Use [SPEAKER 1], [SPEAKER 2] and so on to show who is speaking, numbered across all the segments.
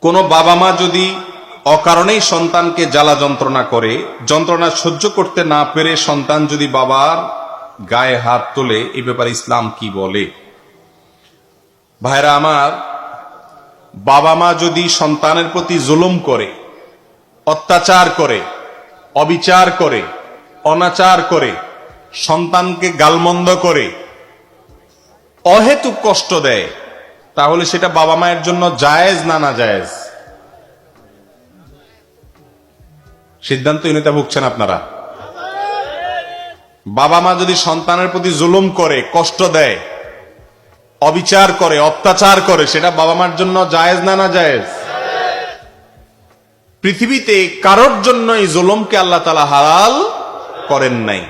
[SPEAKER 1] কোনো বাবা মা যদি অকারণেই সন্তানকে জ্বালা যন্ত্রণা করে, যন্ত্রণা সহ্য করতে না পেরে সন্তান যদি বাবার গায়ে হাত তোলে, এই ব্যাপারে ইসলাম কি বলে? ভাইরা আমার, বাবা মা যদি সন্তানের প্রতি জুলুম করে, অত্যাচার করে, অবিচার করে, অনাচার করে, সন্তানকে গালমন্দ করে, অহেতুক কষ্ট দেয়, তাহলে সেটা বাবা মায়ের জন্য জায়েজ না না জায়েজ? সিদ্ধান্তহীনতা ভুগছেন আপনারা। বাবা মা যদি সন্তানের প্রতি জুলুম করে, কষ্ট দেয়, অবিচার করে, অত্যাচার করে, সেটা বাবা মার জন্য জায়েজ না না জায়েজ? পৃথিবীতে কারোর জন্য এই জুলুমকে আল্লাহ তাআলা হালাল করেন নাই।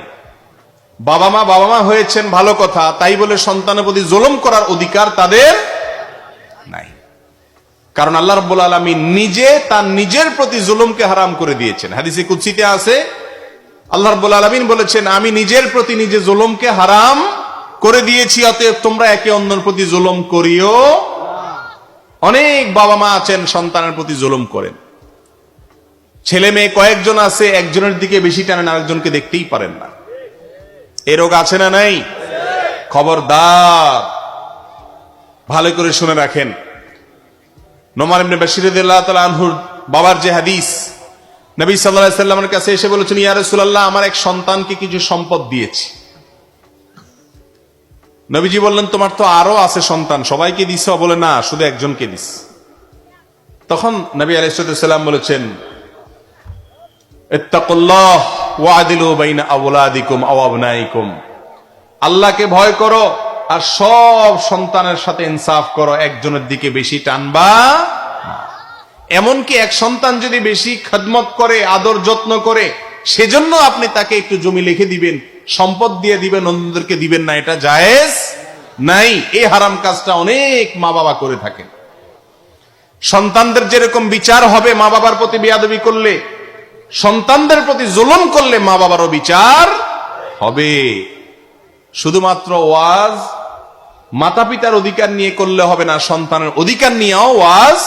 [SPEAKER 1] বাবা মা হয়েছেন ভালো কথা, তাই বলে সন্তানের প্রতি জুলুম করার অধিকার তাদের নাই। কারণ আল্লাহ রাব্বুল আলামিন নিজে তার নিজের প্রতি জুলুমকে হারাম করে দিয়েছেন। হাদিসে কুদসিতে আছে, আল্লাহ রাব্বুল আলামিন বলেছেন, আমি নিজের প্রতি নিজে জুলুমকে হারাম করে দিয়েছি, অতএব তোমরা একে অন্যের প্রতি জুলুম করিও। অনেক বাবা মা আছেন সন্তানের প্রতি জুলুম করেন। ছেলে মেয়ে কয়েকজন আছে, একজনের দিকে বেশি টানেন, আরেকজনকে দেখতেই পারেন না। এ রোগ আছে না নাই? খবরদার, ভালো করে শুনে রাখেন। নোমান ইবনে বাশির রাদিয়াল্লাহু তাআলা আনহুর বাবার যে হাদিস, নবী সাল্লাল্লাহু আলাইহি সাল্লামের কাছে এসে বলেছেন, ইয়া রাসূলুল্লাহ, আমার এক সন্তানকে কিছু সম্পদ দিয়েছি। নবীজি বললেন, তোমার তো আরো আছে সন্তান, সবাইকে দিছ? বলে না, শুধু একজনকে দিস। তখন নবী আলাইহিস সালাম বলেছেন, ইত্তাকুল্লাহ ওয়াদিলু বাইনা আওলাদিকুম আও আবনাইকুম, আল্লাহকে ভয় করো আর সব সন্তানের সাথে ইনসাফ করো, একজনের দিকে বেশি টানবা। এমনকি এক সন্তান যদি বেশি খেদমত করে, আদর যত্ন করে, সেজন্য আপনি তাকে একটু জমি লিখে দিবেন, সম্পদ দিয়ে দিবেন, অন্যদেরকে দিবেন না, এটা জায়েজ নাই। এই হারাম কাজটা অনেক মা বাবা করে থাকেন। সন্তানদের যেরকম বিচার হবে মা বাবার প্রতি বেয়াদবি করলে, সন্তানদের প্রতি জুলুম করলে মা বাবারও বিচার হবে। শুধুমাত্র ওয়াজ মাতা পিতার অধিকার নিয়ে করলে হবে না, সন্তানের অধিকার নিয়েও ওয়াজ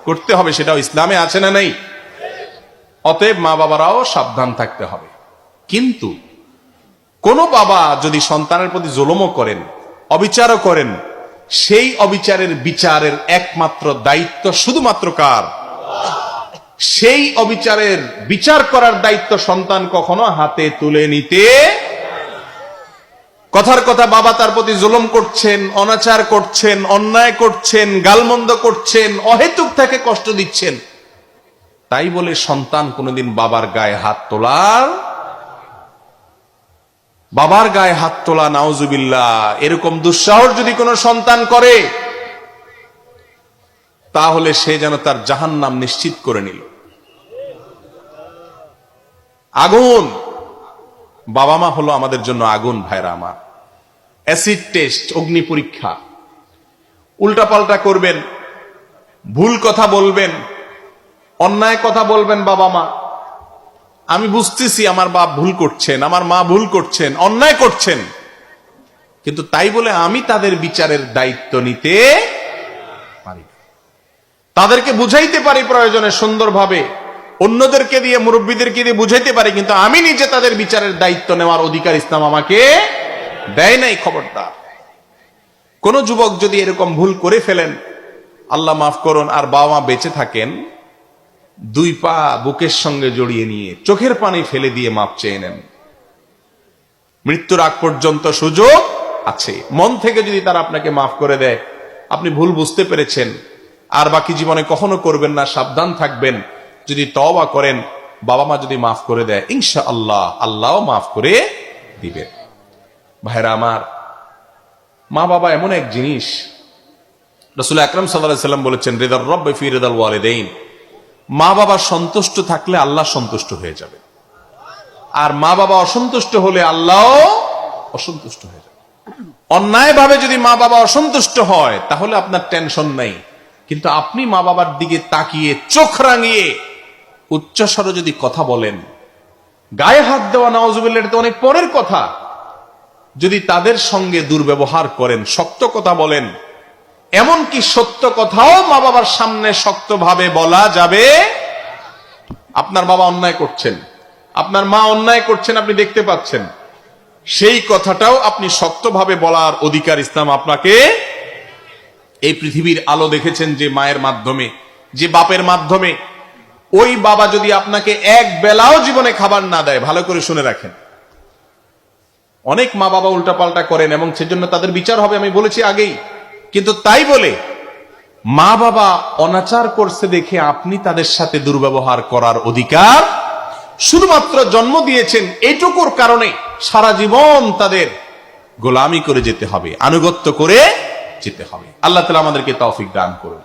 [SPEAKER 1] করতে হবে, সেটাও ইসলামে আছে না নাই? অতএব মা বাবারাও সাবধান থাকতে হবে। কিন্তু কোন বাবা যদি সন্তানের প্রতি জুলুমও করেন, অবিচারও করেন, সেই অবিচারের বিচারের একমাত্র দায়িত্ব শুধুমাত্র কার? সেই অবিচারের বিচার করার দায়িত্ব সন্তান কখনো হাতে তুলে নিতে। কথার কথা, বাবা তার প্রতি জুলুম করছেন, অনাচার করছেন, অন্যায় করছেন, গালমন্দ করছেন, অহেতুক তাকে কষ্ট দিচ্ছেন, তাই বলে সন্তান কোনোদিন বাবার গায়ে হাত তোলা, নাউজুবিল্লাহ, এরকম দুঃসাহস যদি কোনো সন্তান করে, তাহলে সে যেন তার জাহান্নাম নিশ্চিত করে নিল। আগুন, বাবা মা হলো আমাদের জন্য আগুন। ভাইরা আমার, অ্যাসিড টেস্ট, অগ্নি পরীক্ষা। উল্টাপাল্টা করবেন, ভুল কথা বলবেন, অন্যায় কথা বলবেন বাবা মা। আমি বুঝতেছি আমার বাপ ভুল করছেন, আমার মা ভুল করছেন, অন্যায় করছেন, কিন্তু তাই বলে আমি তাদের বিচারের দায়িত্ব নিতে পারি না। তাদেরকে বুঝাইতে পারি প্রয়োজনে সুন্দরভাবে, অন্যদেরকে দিয়ে, মুরব্বীদেরকে দিয়ে বুঝাইতে পারি, কিন্তু আমি নিজে তাদের বিচারের দায়িত্ব নেওয়ার অধিকার ইসলাম আমাকে দেয় নাই। খবরদার, কোন যুবক যদি এরকম ভুল করে ফেলেন, আল্লাহ মাফ করুন, আর বাবা মা বেঁচে থাকেন, দুই পা বুকের সঙ্গে জড়িয়ে নিয়ে চোখের পানি ফেলে দিয়ে মাপ চেয়ে নেন। মৃত্যুর আগ পর্যন্ত সুযোগ আছে। মন থেকে যদি তারা আপনাকে মাফ করে দেয়, আপনি ভুল বুঝতে পেরেছেন, আর বাকি জীবনে কখনো করবেন না, সাবধান থাকবেন। যদি তওবা করেন, বাবা মা যদি মাফ করে দেয়, ইনশাআল্লাহ আল্লাহও মাফ করে দিবেন। ভাইরা আমার, মা বাবা এমন এক জিনিস, রাসূল আকরাম সাল্লাল্লাহু আলাইহি সাল্লাম বলেছেন, রিদার রাব্বি ফি রিদাল ওয়ালিদাইন, মা বাবা সন্তুষ্ট থাকলে আল্লাহ সন্তুষ্ট হয়ে যাবে, আর মা বাবা অসন্তুষ্ট হলে আল্লাহও অসন্তুষ্ট হয়ে যাবে। অন্যায় ভাবে যদি মা বাবা অসন্তুষ্ট হয়, তাহলে আপনার টেনশন নাই, কিন্তু আপনি মা বাবার দিকে তাকিয়ে চোখ রাঙিয়ে উচ্চস্বরে যদি কথা বলেন, গায়ে হাত দেওয়া, নাউজুবিল্লাহ, এটা তো অনেক পরের কথা। যদি তাদের সঙ্গে দুর্ব্যবহার করেন, শক্ত কথা বলেন, এমনকি সত্য কথাও মা বাবার সামনে শক্তভাবে বলা যাবে। আপনার বাবা অন্যায় করছেন, আপনার মা অন্যায় করছেন, আপনি দেখতে পাচ্ছেন, সেই কথাটাও আপনি শক্তভাবে বলার অধিকার ইসলাম আপনাকে। এই পৃথিবীর আলো দেখেছেন যে মায়ের মাধ্যমে, যে বাপের মাধ্যমে। ওই বাবা যদি আপনাকে এক বেলাও জীবনে খাবার না দেয়, ভালো করে শুনে রাখেন, অনেক মা বাবা উল্টাপাল্টা করেন এবং সেজন্য তাদের বিচার হবে, আমি বলেছি আগেই। কিন্তু তাই বলে মা বাবা অনাচার করছে দেখে আপনি তাদের সাথে দুর্ব্যবহার করার অধিকার, শুধুমাত্র জন্ম দিয়েছেন এইটুকুর কারণে সারা জীবন তাদের গোলামি করে যেতে হবে, আনুগত্য করে যেতে হবে। আল্লাহ তাআলা আমাদেরকে তৌফিক দান করুন।